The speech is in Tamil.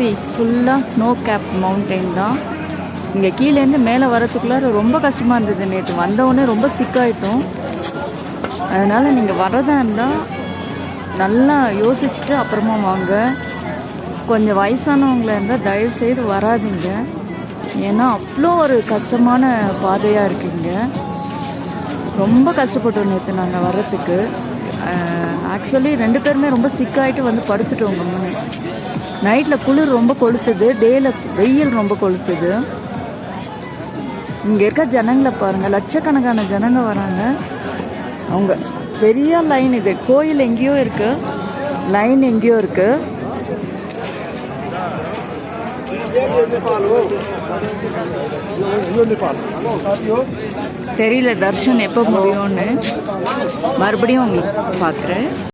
சி ஃபுல்லாக ஸ்னோ கேப் மவுண்டெயின் தான். இங்கே கீழேருந்து மேலே வரத்துக்குள்ளார ரொம்ப கஷ்டமாக இருந்தது. நேற்று வந்தவுடனே ரொம்ப சிக்காயிட்டோம். அதனால் நீங்கள் வரதா இருந்தால் நல்லா யோசிச்சுட்டு அப்புறமா வாங்க. கொஞ்சம் வயசானவங்கள இருந்தால் தயவுசெய்து வராதிங்க. ஏன்னா அவ்வளோ ஒரு கஷ்டமான பாதையாக இருக்குங்க. ரொம்ப கஷ்டப்பட்டோம் நேற்று நாங்கள் வர்றதுக்கு. ஆக்சுவலி 2 பேருமே ரொம்ப சிக்காயிட்டு வந்து படுத்துட்டோங்க. முன்னே நைட்டில் குளிர் ரொம்ப கொளுத்துது, டேயில் வெயில் ரொம்ப கொளுத்துது. இங்கே இருக்க ஜனங்களை பாருங்கள், லட்சக்கணக்கான ஜனங்க வராங்க. அவங்க பெரிய லைன், இது கோயில் எங்கேயோ இருக்கு, லைன் எங்கேயோ இருக்கு. தெரியல தர்ஷன் எப்போ முடியும்னு. மறுபடியும் உங்களுக்கு பார்க்குறேன்.